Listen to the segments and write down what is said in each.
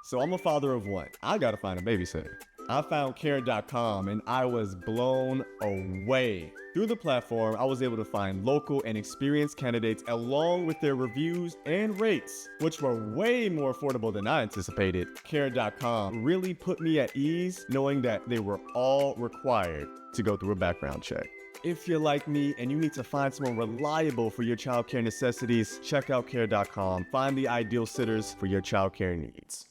So I'm a father of one. I gotta find a babysitter. I found care.com and I was blown away. Through the platform, I was able to find local and experienced candidates along with their reviews and rates, which were way more affordable than I anticipated. Care.com really put me at ease knowing that they were all required to go through a background check. If you're like me and you need to find someone reliable for your childcare necessities, check out care.com. Find the ideal sitters for your childcare needs.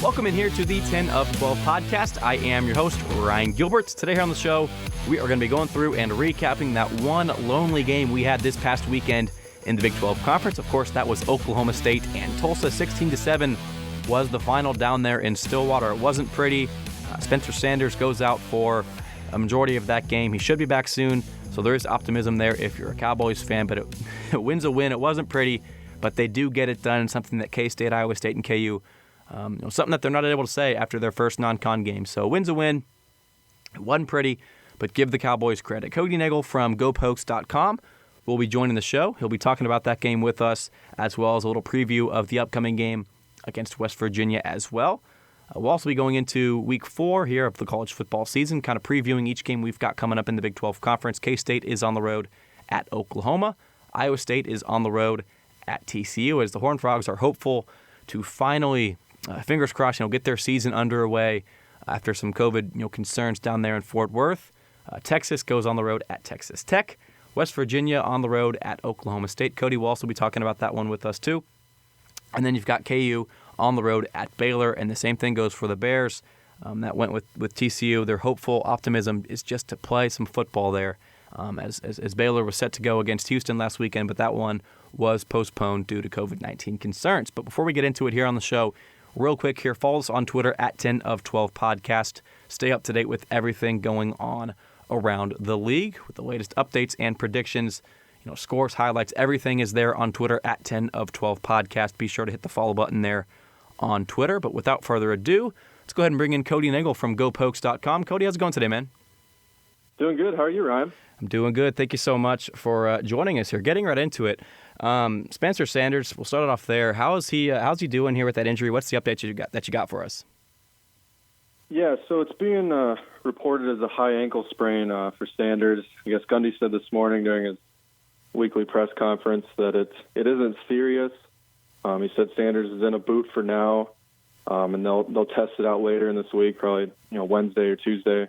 Welcome in here to the 10 of 12 podcast. I am your host, Ryan Gilbert. Today here on the show, we are going to be going through and recapping that one lonely game we had this past weekend in the Big 12 Conference. Of course, that was Oklahoma State and Tulsa. 16-7 was the final down there in Stillwater. It wasn't pretty. Spencer Sanders goes out for a majority of that game. He should be back soon, so there is optimism there if you're a Cowboys fan, but it wins a win. It wasn't pretty, but they do get it done, something that K-State, Iowa State, and KU something that they're not able to say after their first non-con game. So win's a win. It wasn't pretty, but give the Cowboys credit. Cody Nagle from GoPokes.com will be joining the show. He'll be talking about that game with us, as well as a little preview of the upcoming game against West Virginia as well. We'll also be going into Week 4 here of the college football season, kind of previewing each game we've got coming up in the Big 12 Conference. K-State is on the road at Oklahoma. Iowa State is on the road at TCU, as the Horned Frogs are hopeful to finally fingers crossed, get their season underway after some COVID, concerns down there in Fort Worth. Texas goes on the road at Texas Tech. West Virginia on the road at Oklahoma State. Cody will also be talking about that one with us too. And then you've got KU on the road at Baylor, and the same thing goes for the Bears. That went with TCU. Their hopeful optimism is just to play some football there, as Baylor was set to go against Houston last weekend, but that one was postponed due to COVID-19 concerns. But before we get into it here on the show, real quick here, follow us on Twitter at 10 of 12 podcast. Stay up to date with everything going on around the league with the latest updates and predictions, scores, highlights, everything is there on Twitter at 10 of 12 podcast. Be sure to hit the follow button there on Twitter. But without further ado, let's go ahead and bring in Cody Nagle from GoPokes.com. Cody, how's it going today, man? Doing good. How are you, Ryan? I'm doing good. Thank you so much for joining us here. Getting right into it. Spencer Sanders, we'll start it off there. How's he doing here with that injury? What's the update you got for us? Yeah, so it's being reported as a high ankle sprain for Sanders. I guess Gundy said this morning during his weekly press conference that it isn't serious. He said Sanders is in a boot for now, and they'll test it out later in this week, probably Wednesday or Tuesday,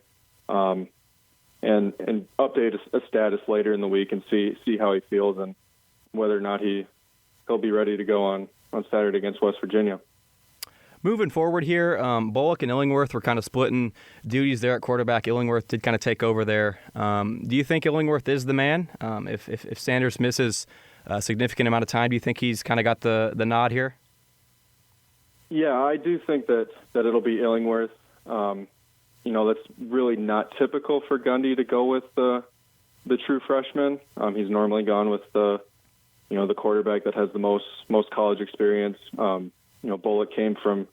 and update a status later in the week and see how he feels and whether or not he'll be ready to go on Saturday against West Virginia. Moving forward here, Bullock and Illingworth were kind of splitting duties there at quarterback. Illingworth did kind of take over there. Do you think Illingworth is the man? If Sanders misses a significant amount of time, do you think he's kind of got the nod here? Yeah, I do think that it'll be Illingworth. That's really not typical for Gundy to go with the true freshman. He's normally gone with the quarterback that has the most college experience. Bullock came from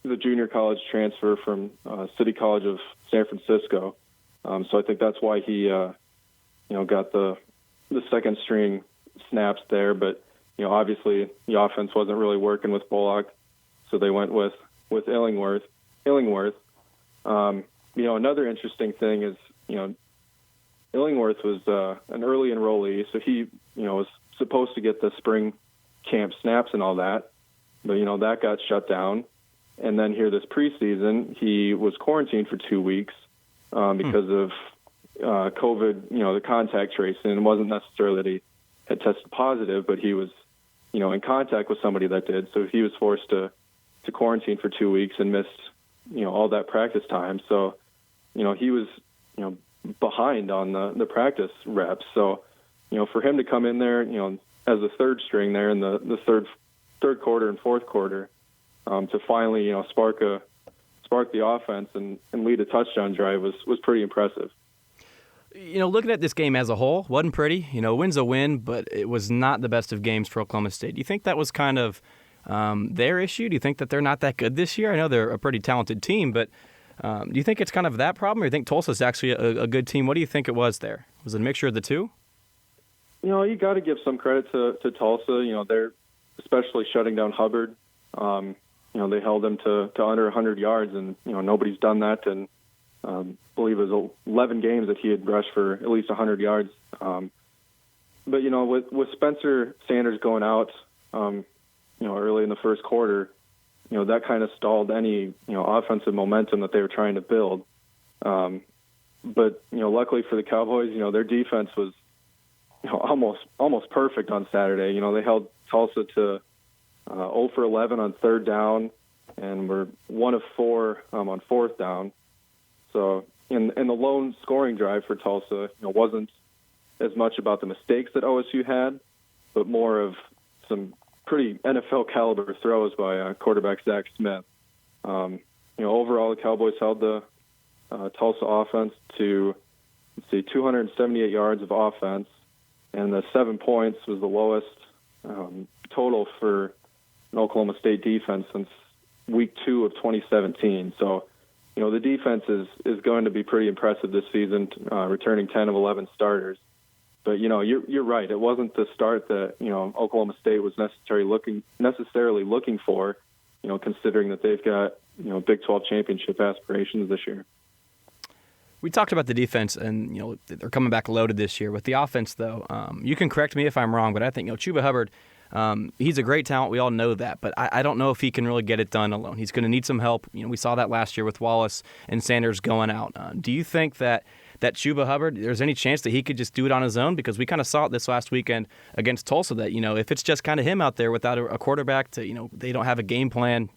the junior college transfer from City College of San Francisco. So I think that's why he, got the second string snaps there. But, obviously the offense wasn't really working with Bullock. So they went with Illingworth. Another interesting thing is, Illingworth was an early enrollee. So he, was supposed to get the spring camp snaps and all that. But, that got shut down. And then here this preseason, he was quarantined for 2 weeks because of COVID, the contact tracing. It wasn't necessarily that he had tested positive, but he was, in contact with somebody that did. So he was forced to quarantine for 2 weeks and missed, all that practice time. So, he was, behind on the practice reps. So, for him to come in there, as a third string there in the third quarter and fourth quarter, to finally, spark spark the offense and lead a touchdown drive was pretty impressive. Looking at this game as a whole, wasn't pretty. Win's a win, but it was not the best of games for Oklahoma State. Do you think that was kind of their issue? Do you think that they're not that good this year? I know they're a pretty talented team, but do you think it's kind of that problem, or do you think Tulsa's actually a good team? What do you think it was there? Was it a mixture of the two? You got to give some credit to Tulsa. They're especially shutting down Hubbard. They held him to under 100 yards, and nobody's done that. And I believe it was 11 games that he had rushed for at least 100 yards. But with Spencer Sanders going out, early in the first quarter, that kind of stalled any offensive momentum that they were trying to build. But luckily for the Cowboys, their defense was almost perfect on Saturday. They held Tulsa to 0 for 11 on third down, and were 1 of 4 on fourth down. So in the lone scoring drive for Tulsa, wasn't as much about the mistakes that OSU had, but more of some pretty NFL caliber throws by quarterback Zach Smith. Overall, the Cowboys held the Tulsa offense to 278 yards of offense, and the 7 points was the lowest total for an Oklahoma State defense since week 2 of 2017. So, the defense is going to be pretty impressive this season, returning 10 of 11 starters. But, you're right. It wasn't the start that, Oklahoma State was necessarily looking for, considering that they've got, Big 12 championship aspirations this year. We talked about the defense, and, they're coming back loaded this year. With the offense, though, you can correct me if I'm wrong, but I think, Chuba Hubbard, he's a great talent. We all know that, but I don't know if he can really get it done alone. He's going to need some help. We saw that last year with Wallace and Sanders going out. Do you think that Chuba Hubbard, there's any chance that he could just do it on his own? Because we kind of saw it this last weekend against Tulsa that, if it's just kind of him out there without a quarterback to, they don't have a game plan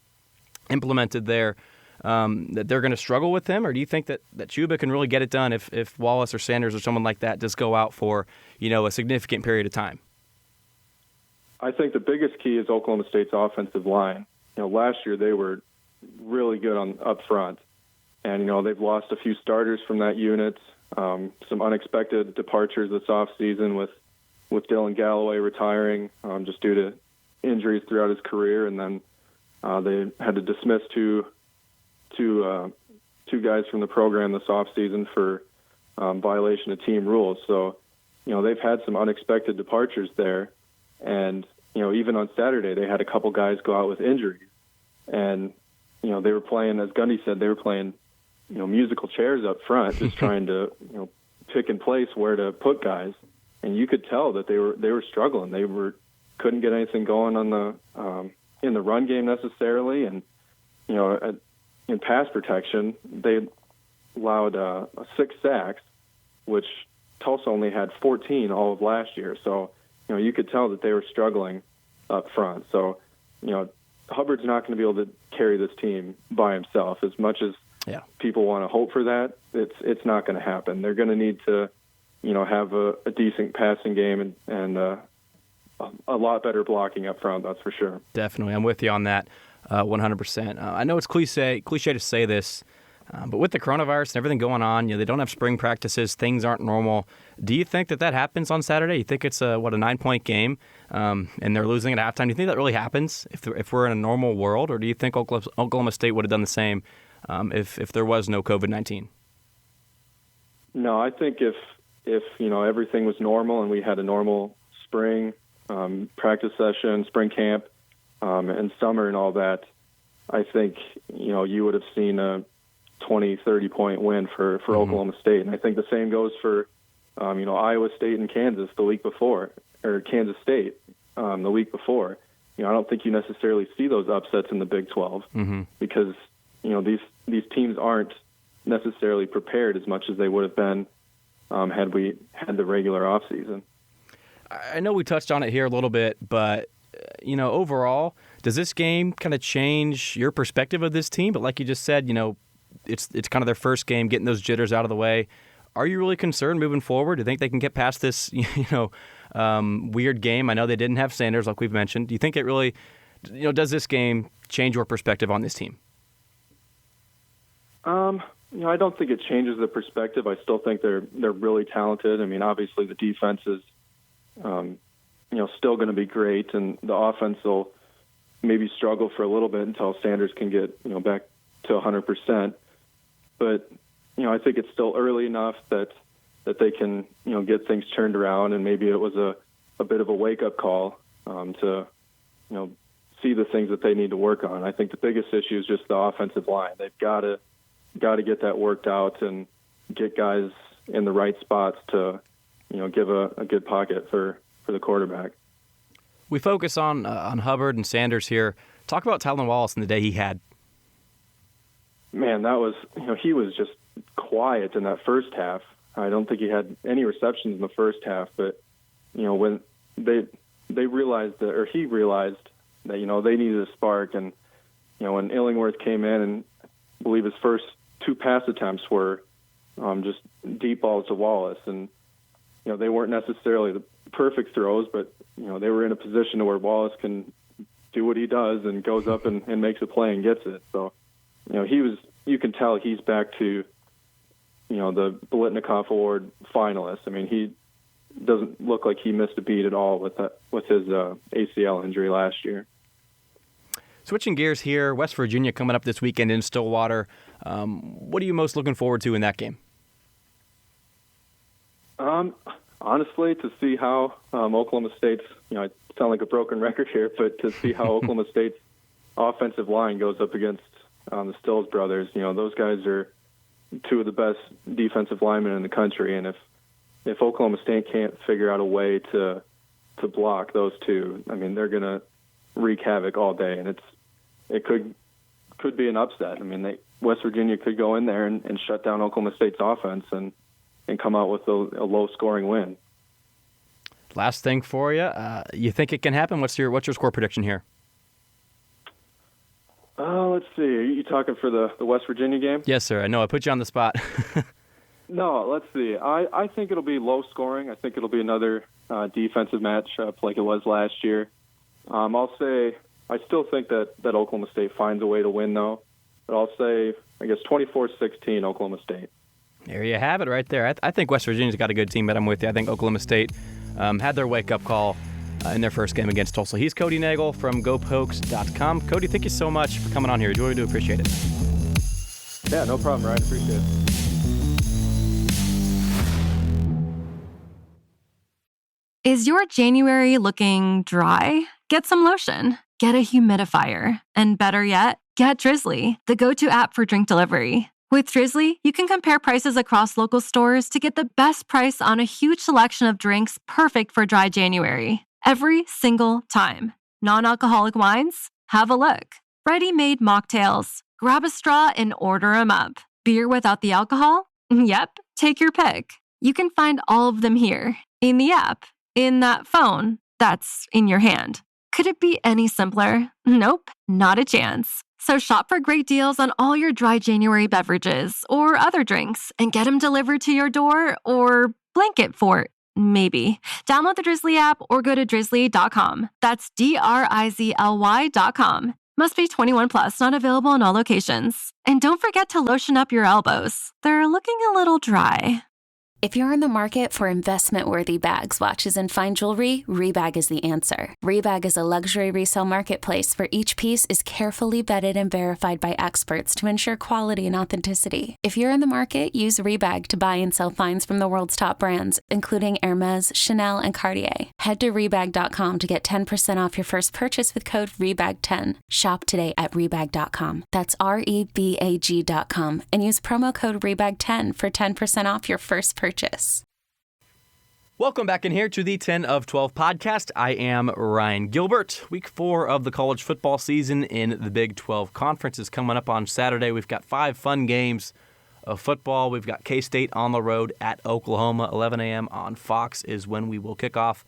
implemented there, that they're going to struggle with him? Or do you think that Chuba can really get it done if Wallace or Sanders or someone like that just go out for, a significant period of time? I think the biggest key is Oklahoma State's offensive line. Last year they were really good up front. And, they've lost a few starters from that unit, some unexpected departures this offseason with Dylan Galloway retiring just due to injuries throughout his career. And then they had to dismiss two guys from the program this offseason for violation of team rules. So, they've had some unexpected departures there. And, even on Saturday, they had a couple guys go out with injuries. And, they were playing, as Gundy said, they were playing, musical chairs up front, just trying to, pick and place where to put guys. And you could tell that they were struggling. They couldn't get anything going on the in the run game necessarily. And, in pass protection, they allowed 6 sacks, which Tulsa only had 14 all of last year. So, you could tell that they were struggling up front. So, Hubbard's not going to be able to carry this team by himself. As much as people want to hope for that, it's not going to happen. They're going to need to, have a decent passing game and a lot better blocking up front, that's for sure. Definitely. I'm with you on that 100%. I know it's cliche to say this, but with the coronavirus and everything going on, they don't have spring practices. Things aren't normal. Do you think that happens on Saturday? You think it's a 9-point game, and they're losing at halftime? Do you think that really happens if we're in a normal world, or do you think Oklahoma State would have done the same if there was no COVID-19? No, I think if everything was normal and we had a normal spring practice session, spring camp, and summer and all that, I think you would have seen a 20, 30-point win for Oklahoma State. And I think the same goes for, Iowa State and Kansas the week before, or Kansas State the week before. I don't think you necessarily see those upsets in the Big 12 because, these teams aren't necessarily prepared as much as they would have been had we had the regular offseason. I know we touched on it here a little bit, but, overall, does this game kind of change your perspective of this team? But like you just said, it's kind of their first game, getting those jitters out of the way. Are you really concerned moving forward? Do you think they can get past this, weird game? I know they didn't have Sanders, like we've mentioned. Do you think it really, does this game change your perspective on this team? I don't think it changes the perspective. I still think they're really talented. I mean, obviously the defense is, still going to be great, and the offense will maybe struggle for a little bit until Sanders can get, back to 100%. But, I think it's still early enough that they can, get things turned around, and maybe it was a bit of a wake-up call to, see the things that they need to work on. I think the biggest issue is just the offensive line. They've got to get that worked out and get guys in the right spots to, give a good pocket for the quarterback. We focus on Hubbard and Sanders here. Talk about Tylan Wallace and the day he had. Man, that was, he was just quiet in that first half. I don't think he had any receptions in the first half, but, when they realized that, or he realized that, they needed a spark, and, when Illingworth came in, and I believe his first 2 pass attempts were just deep balls to Wallace, and, they weren't necessarily the perfect throws, but, they were in a position where Wallace can do what he does and goes up and makes a play and gets it. So, you can tell he's back to, the Biletnikoff Award finalist. I mean, he doesn't look like he missed a beat at all with his ACL injury last year. Switching gears here, West Virginia coming up this weekend in Stillwater. What are you most looking forward to in that game? Honestly, to see how Oklahoma State's, I sound like a broken record here, but to see how Oklahoma State's offensive line goes up against the Stills brothers. Those guys are 2 of the best defensive linemen in the country, and if Oklahoma State can't figure out a way to block those 2, I mean, they're going to wreak havoc all day, and it could be an upset. I mean, West Virginia could go in there and shut down Oklahoma State's offense and come out with a low-scoring win. Last thing for you, you think it can happen? What's your score prediction here? Let's see. Are you talking for the West Virginia game? Yes, sir. I know I put you on the spot. No, let's see. I think it'll be low-scoring. I think it'll be another defensive matchup like it was last year. I'll say I still think that Oklahoma State finds a way to win, though. But I'll say, I guess, 24-16 Oklahoma State. There you have it right there. I think West Virginia's got a good team, but I'm with you. I think Oklahoma State had their wake-up call in their first game against Tulsa. He's Cody Nagle from GoPokes.com. Cody, thank you so much for coming on here. Really do appreciate it. Yeah, no problem, Ryan. Appreciate it. Is your January looking dry? Get some lotion. Get a humidifier. And better yet, get Drizzly, the go-to app for drink delivery. With Drizzly, you can compare prices across local stores to get the best price on a huge selection of drinks perfect for dry January. Every single time. Non-alcoholic wines? Have a look. Ready-made mocktails? Grab a straw and order them up. Beer without the alcohol? Yep, take your pick. You can find all of them here, in the app, in that phone that's in your hand. Could it be any simpler? Nope, not a chance. So shop for great deals on all your dry January beverages or other drinks and get them delivered to your door or blanket fort, maybe. Download the Drizzly app or go to drizzly.com. That's DRIZLY.com. Must be 21 plus, not available in all locations. And don't forget to lotion up your elbows. They're looking a little dry. If you're in the market for investment-worthy bags, watches, and fine jewelry, Rebag is the answer. Rebag is a luxury resale marketplace where each piece is carefully vetted and verified by experts to ensure quality and authenticity. If you're in the market, use Rebag to buy and sell finds from the world's top brands, including Hermes, Chanel, and Cartier. Head to Rebag.com to get 10% off your first purchase with code REBAG10. Shop today at Rebag.com. That's REBAG.com. And use promo code REBAG10 for 10% off your first purchase. Welcome back in here to the 10 of 12 podcast. I am Ryan Gilbert. Week 4 of the college football season in the Big 12 Conference is coming up on Saturday. We've got 5 fun games of football. We've got K-State on the road at Oklahoma. 11 a.m. on Fox is when we will kick off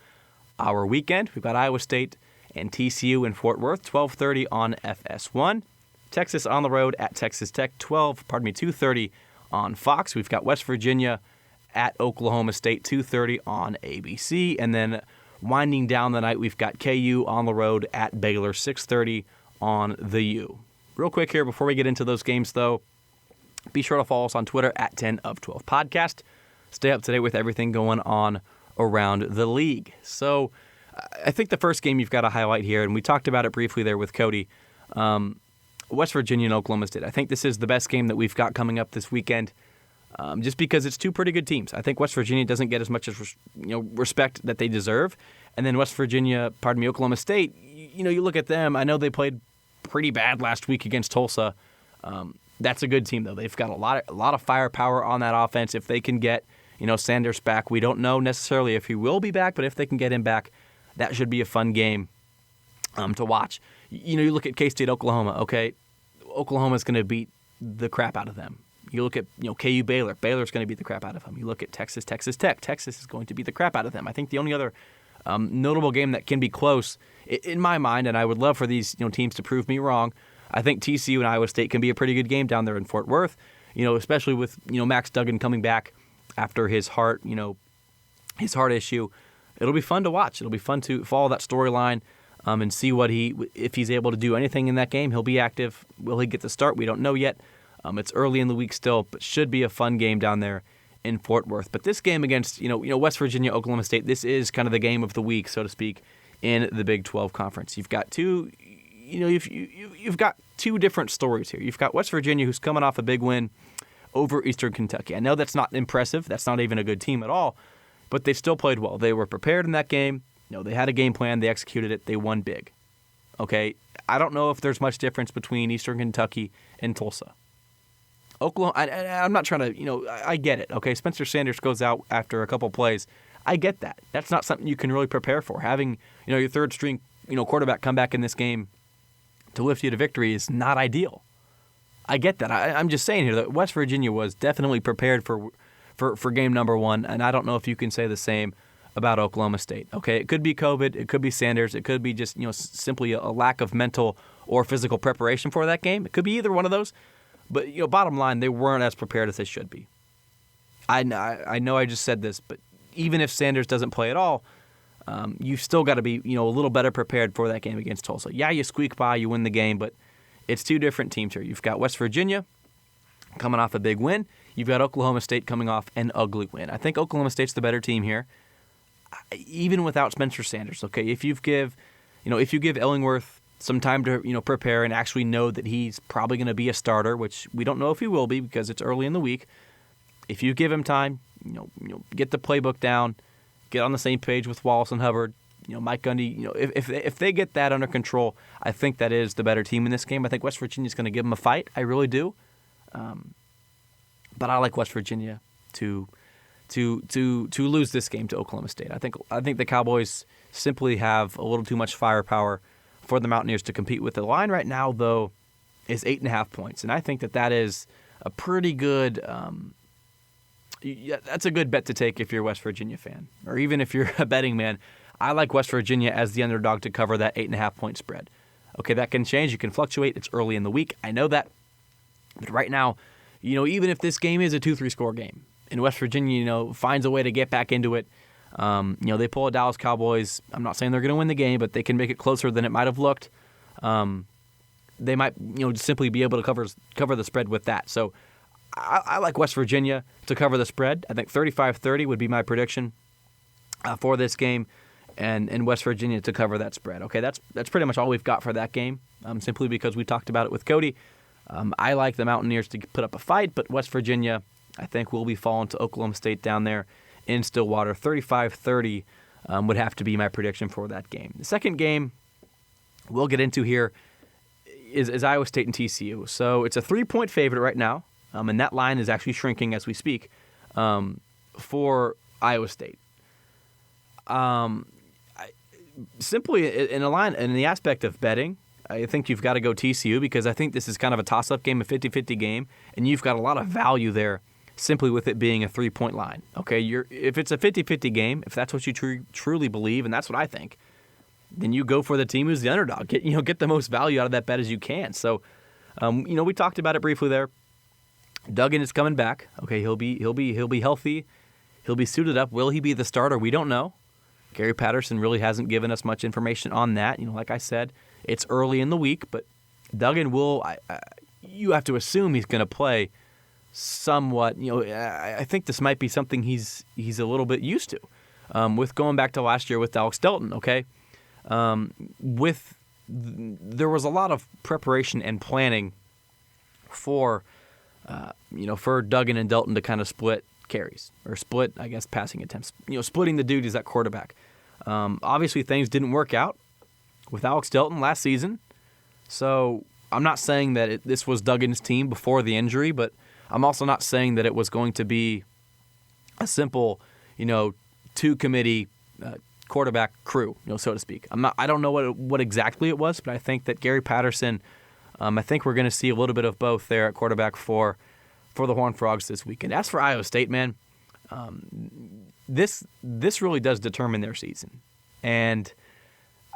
our weekend. We've got Iowa State and TCU in Fort Worth, 12:30 on FS1. Texas on the road at Texas Tech, 2:30 on Fox. We've got West Virginia at Oklahoma State, 2:30 on ABC. And then winding down the night, we've got KU on the road at Baylor, 6:30 on the U. Real quick here before we get into those games, though, Be sure to follow us on Twitter at 10of12podcast. Stay up to date with everything going on around the league. So I think the first game you've got to highlight here, and we talked about it briefly there with Cody, West Virginia and Oklahoma State. I think this is the best game that we've got coming up this weekend, just because it's two pretty good teams. I think West Virginia doesn't get as much as respect that they deserve, and then Oklahoma State. You look at them. I know they played pretty bad last week against Tulsa. That's a good team though. They've got a lot of firepower on that offense. If they can get Sanders back, we don't know necessarily if he will be back, but if they can get him back, that should be a fun game to watch. You look at K-State, Oklahoma. Okay, Oklahoma's going to beat the crap out of them. You look at KU, Baylor. Baylor's going to beat the crap out of them. You look at Texas Tech. Texas is going to beat the crap out of them. I think the only other notable game that can be close, in my mind, and I would love for these teams to prove me wrong, I think TCU and Iowa State can be a pretty good game down there in Fort Worth. Especially with Max Duggan coming back after his heart issue. It'll be fun to watch. It'll be fun to follow that storyline and see if he's able to do anything in that game. He'll be active. Will he get the start? We don't know yet. It's early in the week still, but should be a fun game down there in Fort Worth. But this game against West Virginia, Oklahoma State, this is kind of the game of the week, so to speak, in the Big 12 Conference. You've got you've got two different stories here. You've got West Virginia, who's coming off a big win over Eastern Kentucky. I know that's not impressive. That's not even a good team at all, but they still played well. They were prepared in that game. They had a game plan. They executed it. They won big. Okay, I don't know if there's much difference between Eastern Kentucky and Tulsa. Oklahoma, I'm not trying to, I get it. Okay, Spencer Sanders goes out after a couple plays. I get that. That's not something you can really prepare for. Having, your third string, quarterback come back in this game to lift you to victory is not ideal. I get that. I'm just saying here that West Virginia was definitely prepared for game number one, and I don't know if you can say the same about Oklahoma State. Okay, it could be COVID, it could be Sanders, it could be just simply a lack of mental or physical preparation for that game. It could be either one of those, but bottom line, they weren't as prepared as they should be. I know I just said this, but even if Sanders doesn't play at all, you've still got to be a little better prepared for that game against Tulsa. Yeah, you squeak by, you win the game, but it's two different teams here. You've got West Virginia coming off a big win. You've got Oklahoma State coming off an ugly win. I think Oklahoma State's the better team here, even without Spencer Sanders. Okay, if you give Illingworth some time to prepare and actually know that he's probably going to be a starter, which we don't know if he will be because it's early in the week. If you give him time, get the playbook down, get on the same page with Wallace and Hubbard. Mike Gundy, if they get that under control, I think that is the better team in this game. I think West Virginia's going to give them a fight. I really do. But I like West Virginia to lose this game to Oklahoma State. I think the Cowboys simply have a little too much firepower for the Mountaineers to compete with. The line right now, though, is 8.5 points, and I think that is a pretty good. That's a good bet to take if you're a West Virginia fan, or even if you're a betting man. I like West Virginia as the underdog to cover that 8.5 point spread. Okay, that can change. You can fluctuate. It's early in the week. I know that. But right now, even if this game is a 2-3 score game, and West Virginia, finds a way to get back into it, they pull a Dallas Cowboys. I'm not saying they're going to win the game, but they can make it closer than it might have looked. They might, simply be able to cover the spread with that. So I like West Virginia to cover the spread. I think 35-30 would be my prediction for this game. And West Virginia to cover that spread. Okay, that's pretty much all we've got for that game, simply because we talked about it with Cody. I like the Mountaineers to put up a fight, but West Virginia, I think, will be falling to Oklahoma State down there in Stillwater. 35-30 would have to be my prediction for that game. The second game we'll get into here is Iowa State and TCU. So it's a 3-point favorite right now, and that line is actually shrinking as we speak for Iowa State. Simply in the aspect of betting, I think you've got to go TCU because I think this is kind of a toss-up game, a 50-50 game, and you've got a lot of value there simply with it being a 3-point line. Okay, if it's a 50-50 game, if that's what you truly believe, and that's what I think, then you go for the team who's the underdog. Get the most value out of that bet as you can. So, we talked about it briefly there. Duggan is coming back. Okay, he'll be healthy. He'll be suited up. Will he be the starter? We don't know. Gary Patterson really hasn't given us much information on that. Like I said, it's early in the week, but Duggan will. You have to assume he's going to play somewhat, I think this might be something he's a little bit used to. With going back to last year with Alex Delton, okay? There was a lot of preparation and planning for Duggan and Delton to kind of split carries or split, I guess, passing attempts, splitting the duties at quarterback. Obviously, things didn't work out with Alex Delton last season. So I'm not saying that this was Duggan's team before the injury, but I'm also not saying that it was going to be a simple, two-committee quarterback crew, so to speak. I don't know what exactly it was, but I think that Gary Patterson, I think we're going to see a little bit of both there at quarterback for the Horned Frogs this weekend. As for Iowa State, man, this really does determine their season. And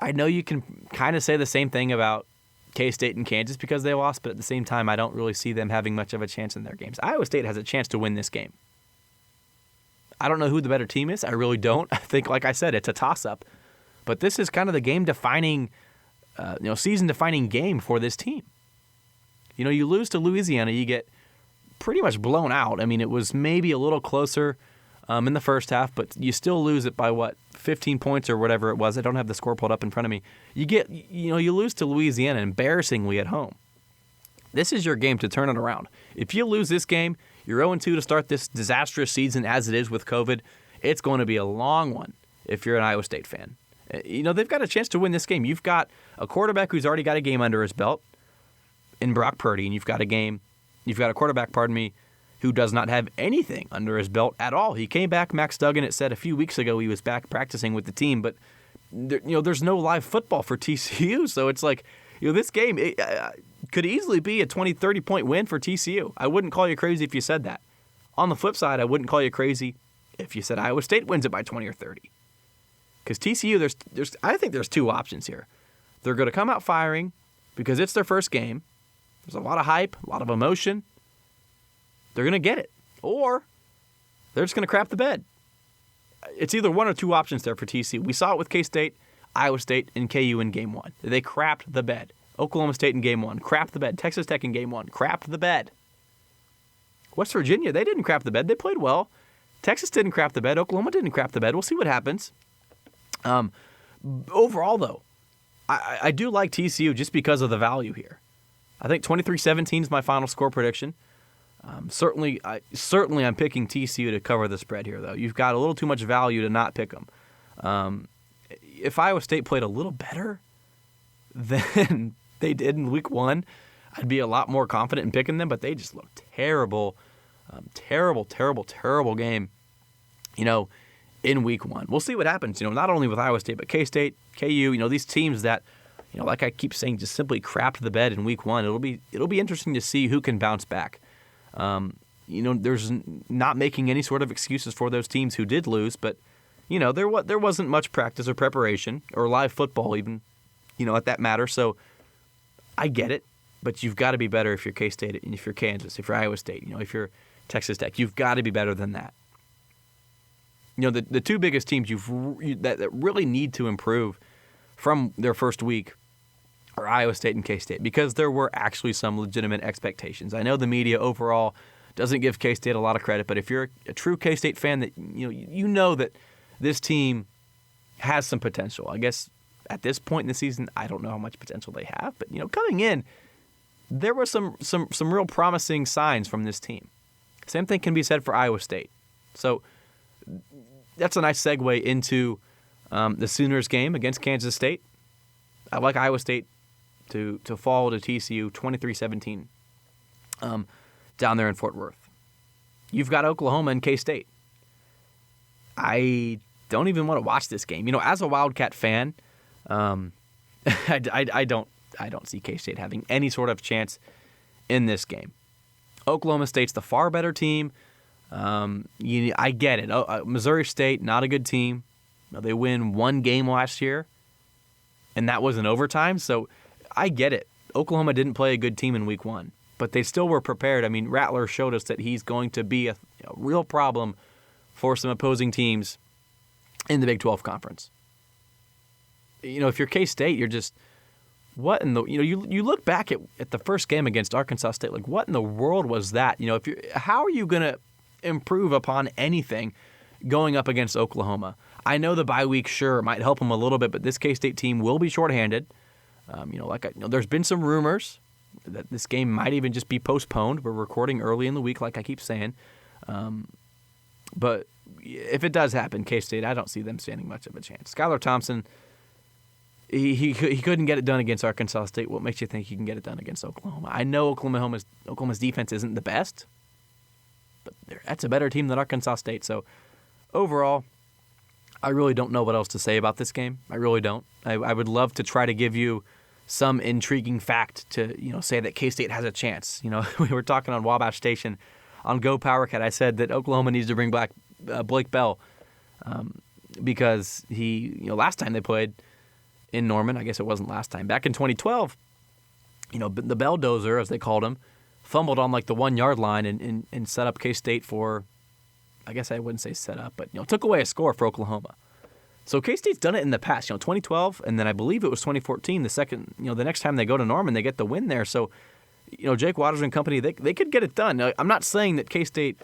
I know you can kind of say the same thing about K-State and Kansas because they lost, but at the same time, I don't really see them having much of a chance in their games. Iowa State has a chance to win this game. I don't know who the better team is. I really don't. I think, like I said, it's a toss-up. But this is kind of the game-defining, season-defining game for this team. You lose to Louisiana, you get pretty much blown out. I mean, it was maybe a little closer in the first half, but you still lose it by, 15 points or whatever it was. I don't have the score pulled up in front of me. You lose to Louisiana embarrassingly at home. This is your game to turn it around. If you lose this game, you're 0-2 to start this disastrous season as it is with COVID. It's going to be a long one if you're an Iowa State fan. They've got a chance to win this game. You've got a quarterback who's already got a game under his belt in Brock Purdy, and you've got a quarterback, who does not have anything under his belt at all. He came back, Max Duggan, it said a few weeks ago he was back practicing with the team, but there's no live football for TCU, so it's like, this game could easily be a 20, 30-point win for TCU. I wouldn't call you crazy if you said that. On the flip side, I wouldn't call you crazy if you said Iowa State wins it by 20 or 30. Because TCU, I think there's two options here. They're going to come out firing because it's their first game. There's a lot of hype, a lot of emotion. They're going to get it. Or they're just going to crap the bed. It's either one or two options there for TCU. We saw it with K-State, Iowa State, and KU in Game 1. They crapped the bed. Oklahoma State in Game 1, crapped the bed. Texas Tech in Game 1, crapped the bed. West Virginia, they didn't crap the bed. They played well. Texas didn't crap the bed. Oklahoma didn't crap the bed. We'll see what happens. Overall, though, I do like TCU just because of the value here. I think 23-17 is my final score prediction. Certainly, I'm picking TCU to cover the spread here, though. You've got a little too much value to not pick them. If Iowa State played a little better than they did in Week 1, I'd be a lot more confident in picking them, but they just looked terrible. Terrible game, in Week 1. We'll see what happens, not only with Iowa State, but K-State, KU, these teams that, like I keep saying, just simply crapped the bed in Week 1. It'll be interesting to see who can bounce back. There's not making any sort of excuses for those teams who did lose, but, there wasn't much practice or preparation or live football even, at that matter. So I get it, but you've got to be better if you're K-State, if you're Kansas, if you're Iowa State, if you're Texas Tech. You've got to be better than that. The two biggest teams that really need to improve from their first week are Iowa State and K-State because there were actually some legitimate expectations. I know the media overall doesn't give K-State a lot of credit, but if you're a true K-State fan, that you know that this team has some potential. I guess at this point in the season, I don't know how much potential they have, but coming in, there were some real promising signs from this team. Same thing can be said for Iowa State. So that's a nice segue into the Sooners game against Kansas State. I like Iowa State to fall to TCU 23-17 down there in Fort Worth. You've got Oklahoma and K-State. I don't even want to watch this game. As a Wildcat fan, I don't see K-State having any sort of chance in this game. Oklahoma State's the far better team. I get it. Missouri State, not a good team. They win one game last year, and that was in overtime. So I get it. Oklahoma didn't play a good team in Week 1, but they still were prepared. I mean, Rattler showed us that he's going to be a real problem for some opposing teams in the Big 12 Conference. If you're K-State, what in the you look back at the first game against Arkansas State, like what in the world was that? How are you gonna improve upon anything going up against Oklahoma? I know the bye week sure might help them a little bit, but this K-State team will be shorthanded. There's been some rumors that this game might even just be postponed. We're recording early in the week, like I keep saying. But if it does happen, K-State, I don't see them standing much of a chance. Skylar Thompson, he couldn't get it done against Arkansas State. What makes you think he can get it done against Oklahoma? I know Oklahoma's defense isn't the best, but that's a better team than Arkansas State. So overall, I really don't know what else to say about this game. I really don't. I would love to try to give you some intriguing fact to say that K-State has a chance. We were talking on Wabash Station on Go Powercat. I said that Oklahoma needs to bring back Blake Bell because he last time they played in Norman, I guess it wasn't last time, back in 2012, the Belldozer, as they called him, fumbled on like the 1 yard line and set up K-State for, I guess I wouldn't say set up, but took away a score for Oklahoma. So K-State's done it in the past, 2012, and then I believe it was 2014. The next time they go to Norman, they get the win there. So, Jake Waters and company, they could get it done. Now, I'm not saying that K-State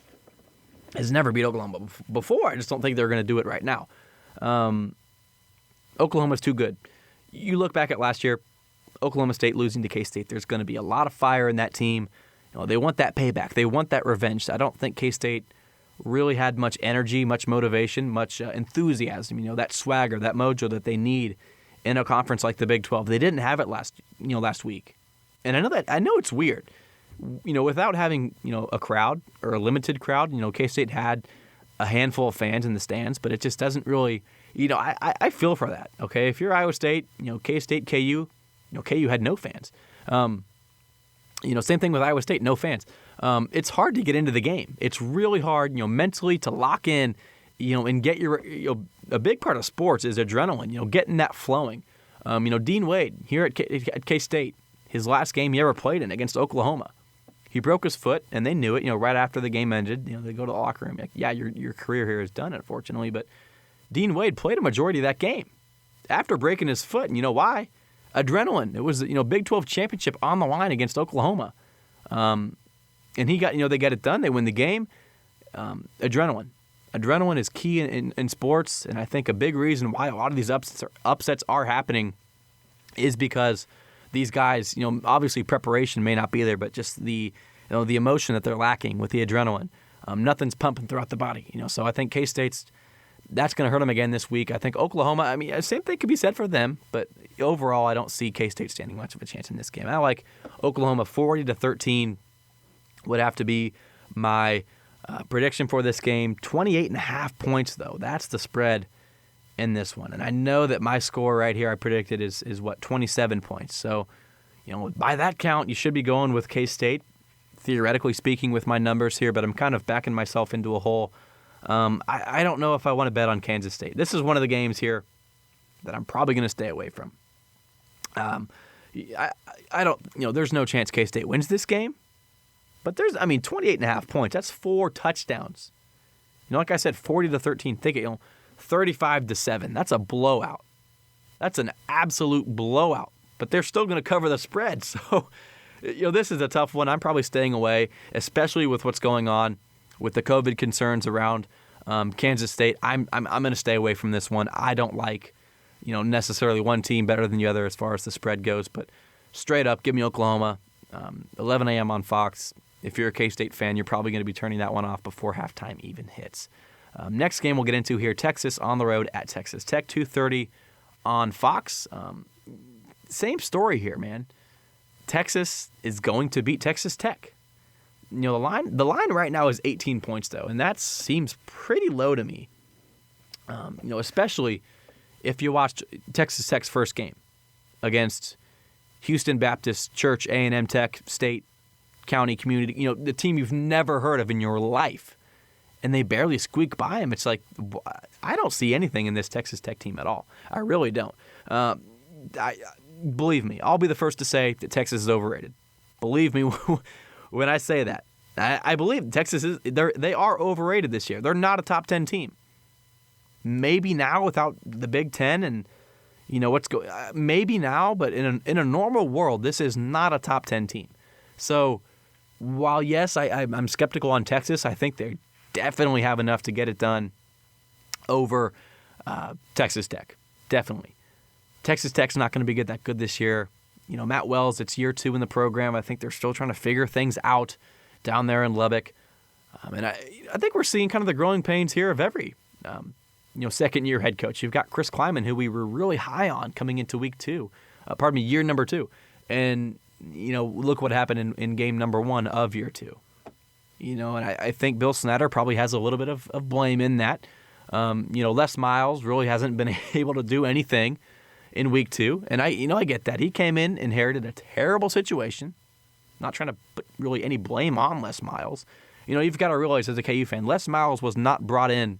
has never beat Oklahoma before. I just don't think they're going to do it right now. Oklahoma's too good. You look back at last year, Oklahoma State losing to K-State. There's going to be a lot of fire in that team. They want that payback. They want that revenge. I don't think K-State really had much energy, much motivation, much enthusiasm, that swagger, that mojo that they need in a conference like the Big 12. They didn't have it last week. And I know it's weird. Without having, a crowd or a limited crowd, K-State had a handful of fans in the stands, but it just doesn't really, I feel for that, okay? If you're Iowa State, K-State, KU, KU had no fans. Same thing with Iowa State, no fans. It's hard to get into the game. It's really hard, mentally to lock in, and get a big part of sports is adrenaline, getting that flowing. Dean Wade here at K-State, his last game he ever played in against Oklahoma, he broke his foot, and they knew it, right after the game ended. They go to the locker room, like, yeah, your career here is done, unfortunately, but Dean Wade played a majority of that game after breaking his foot, and you know why? Adrenaline. It was, Big 12 championship on the line against Oklahoma. And he got, they get it done. They win the game. Adrenaline. Adrenaline is key in sports, and I think a big reason why a lot of these upsets are happening is because these guys, obviously preparation may not be there, but just the emotion that they're lacking with the adrenaline. Nothing's pumping throughout the body, So I think K-State's, that's going to hurt them again this week. I think Oklahoma, same thing could be said for them, but overall, I don't see K-State standing much of a chance in this game. I like Oklahoma 40-13 would have to be my prediction for this game. 28.5 points, though. That's the spread in this one. And I know that my score right here I predicted is 27 points. So, by that count, you should be going with K-State, theoretically speaking, with my numbers here, but I'm kind of backing myself into a hole. I don't know if I want to bet on Kansas State. This is one of the games here that I'm probably going to stay away from. I don't, there's no chance K-State wins this game, but there's, 28.5 points. That's 4 touchdowns. Like I said, 40-13. Think it, 35-7. That's a blowout. That's an absolute blowout. But they're still going to cover the spread. So, this is a tough one. I'm probably staying away, especially with what's going on with the COVID concerns around Kansas State. I'm going to stay away from this one. I don't like, necessarily one team better than the other as far as the spread goes. But straight up, give me Oklahoma. 11 a.m. on Fox. If you're a K-State fan, you're probably going to be turning that one off before halftime even hits. Next game we'll get into here, Texas on the road at Texas Tech, 2:30 on Fox. Same story here, man. Texas is going to beat Texas Tech. The line right now is 18 points, though, and that seems pretty low to me. Especially if you watched Texas Tech's first game against Houston Baptist Church, A&M Tech, State, County, Community, the team you've never heard of in your life, and they barely squeak by them. It's like, I don't see anything in this Texas Tech team at all. I really don't. Believe me, I'll be the first to say that Texas is overrated. Believe me when I say that. I believe Texas they are overrated this year. They're not a top 10 team. Maybe now without the Big Ten and maybe now, but in a normal world, this is not a top 10 team. So while, yes, I'm skeptical on Texas, I think they definitely have enough to get it done over Texas Tech. Definitely. Texas Tech's not going to be that good this year. Matt Wells, it's year 2 in the program. I think they're still trying to figure things out down there in Lubbock. And I think we're seeing kind of the growing pains here of every second-year head coach. You've got Chris Kleiman, who we were really high on coming into year number 2. And, look what happened in game number 1 of year 2. And I think Bill Snyder probably has a little bit of blame in that. Les Miles really hasn't been able to do anything in week 2. And I get that. He came in, inherited a terrible situation. Not trying to put really any blame on Les Miles. You've got to realize as a KU fan, Les Miles was not brought in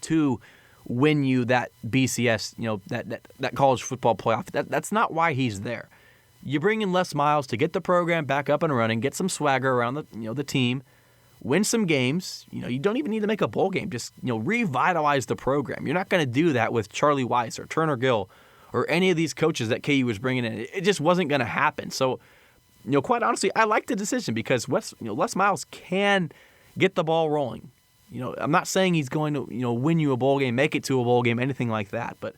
to win you that BCS, that college football playoff. That's not why he's there. You bring in Les Miles to get the program back up and running, get some swagger around the team, win some games. You don't even need to make a bowl game. Just revitalize the program. You're not going to do that with Charlie Weiss or Turner Gill or any of these coaches that KU was bringing in. It just wasn't going to happen. So, quite honestly, I like the decision because Les Miles can get the ball rolling. I'm not saying he's going to win you a bowl game, make it to a bowl game, anything like that, but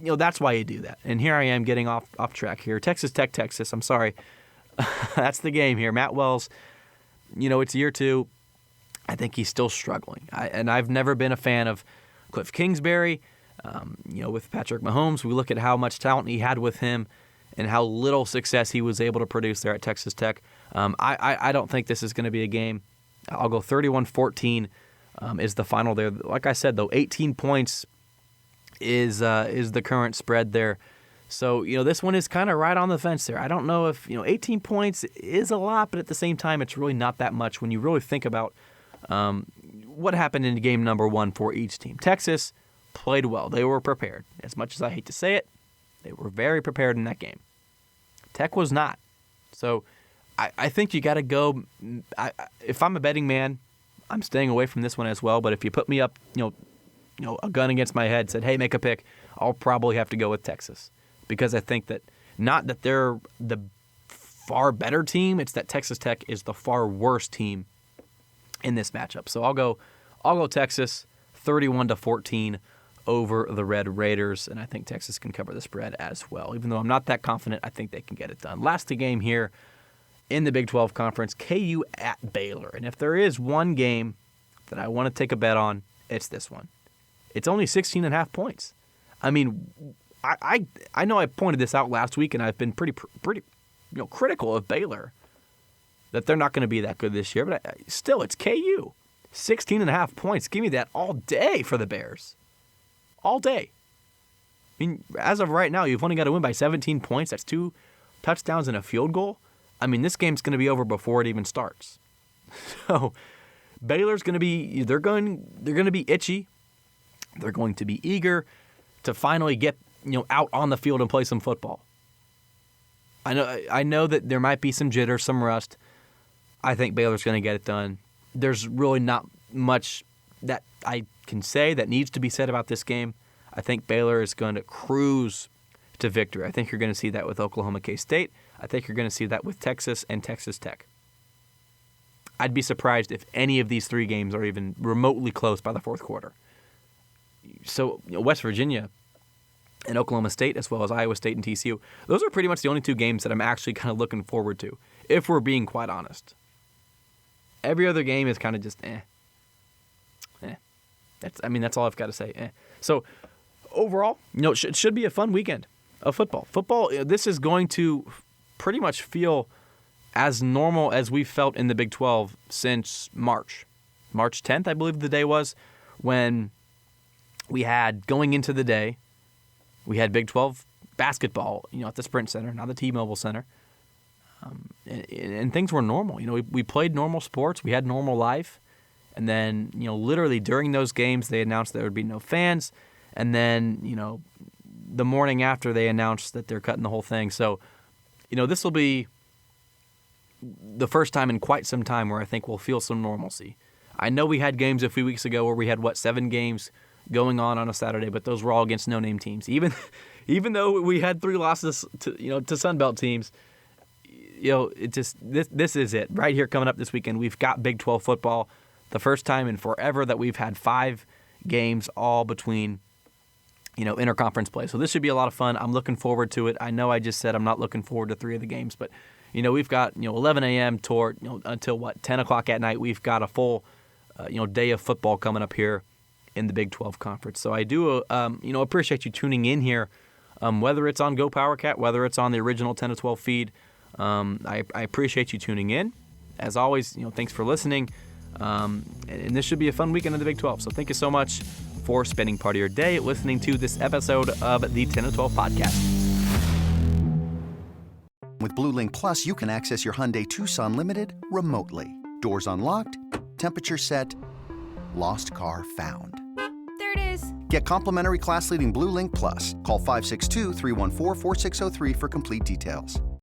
that's why you do that. And here I am getting off track here. Texas Tech, Texas. I'm sorry. That's the game here. Matt Wells, it's year 2. I think he's still struggling. I've never been a fan of Cliff Kingsbury. With Patrick Mahomes, we look at how much talent he had with him and how little success he was able to produce there at Texas Tech. I don't think this is going to be a game. I'll go 31-14 is the final there. Like I said, though, 18 points is the current spread there. So, this one is kind of right on the fence there. I don't know if, 18 points is a lot, but at the same time, it's really not that much when you really think about what happened in game number 1 for each team. Texas played well. They were prepared. As much as I hate to say it, they were very prepared in that game. Tech was not. So I think you got to go. If I'm a betting man, I'm staying away from this one as well. But if you put me up, a gun against my head, said, hey, make a pick, I'll probably have to go with Texas. Because I think that not that they're the far better team, it's that Texas Tech is the far worse team in this matchup. So I'll go Texas 31-14 over the Red Raiders, and I think Texas can cover the spread as well. Even though I'm not that confident, I think they can get it done. Last game here in the Big 12 Conference, KU at Baylor. And if there is one game that I want to take a bet on, it's this one. It's only 16.5 points. I mean, I know I pointed this out last week, and I've been pretty critical of Baylor that they're not going to be that good this year. But still, it's KU. 16.5 points. Give me that all day for the Bears. All day. I mean, as of right now, you've only got to win by 17 points. That's 2 touchdowns and a field goal. I mean, this game's going to be over before it even starts. So Baylor's going to be they're going to be itchy. They're going to be eager to finally get out on the field and play some football. I know that there might be some jitter, some rust. I think Baylor's going to get it done. There's really not much that I can say that needs to be said about this game. I think Baylor is going to cruise to victory. I think you're going to see that with Oklahoma K-State. I think you're going to see that with Texas and Texas Tech. I'd be surprised if any of these 3 games are even remotely close by the fourth quarter. So West Virginia and Oklahoma State, as well as Iowa State and TCU, those are pretty much the only 2 games that I'm actually kind of looking forward to, if we're being quite honest. Every other game is kind of just That's all I've got to say. So overall, it should be a fun weekend of football. Football, this is going to pretty much feel as normal as we've felt in the Big 12 since March 10th, I believe the day was, when we had, going into the day, we had Big 12 basketball, at the Sprint Center, not the T-Mobile Center. And things were normal. We played normal sports. We had normal life. And then, literally during those games, they announced there would be no fans. And then, the morning after, they announced that they're cutting the whole thing. So, this will be the first time in quite some time where I think we'll feel some normalcy. I know we had games a few weeks ago where we had, 7 games going on a Saturday, but those were all against no-name teams. Even though we had 3 losses to Sun Belt teams, it just this is it right here coming up this weekend. We've got Big 12 football, the first time in forever that we've had 5 games all between interconference play. So this should be a lot of fun. I'm looking forward to it. I know I just said I'm not looking forward to 3 of the games, but we've got 11 a.m. until 10 o'clock at night. We've got a full day of football coming up here in the Big 12 Conference. So I do appreciate you tuning in here, whether it's on Go Powercat, whether it's on the original 10 to 12 feed. I appreciate you tuning in. As always, thanks for listening. And this should be a fun weekend in the Big 12. So thank you so much for spending part of your day listening to this episode of the 10 to 12 podcast. With Blue Link Plus, you can access your Hyundai Tucson Limited remotely. Doors unlocked, temperature set, lost car found. There it is. Get complimentary class-leading Blue Link Plus. Call 562-314-4603 for complete details.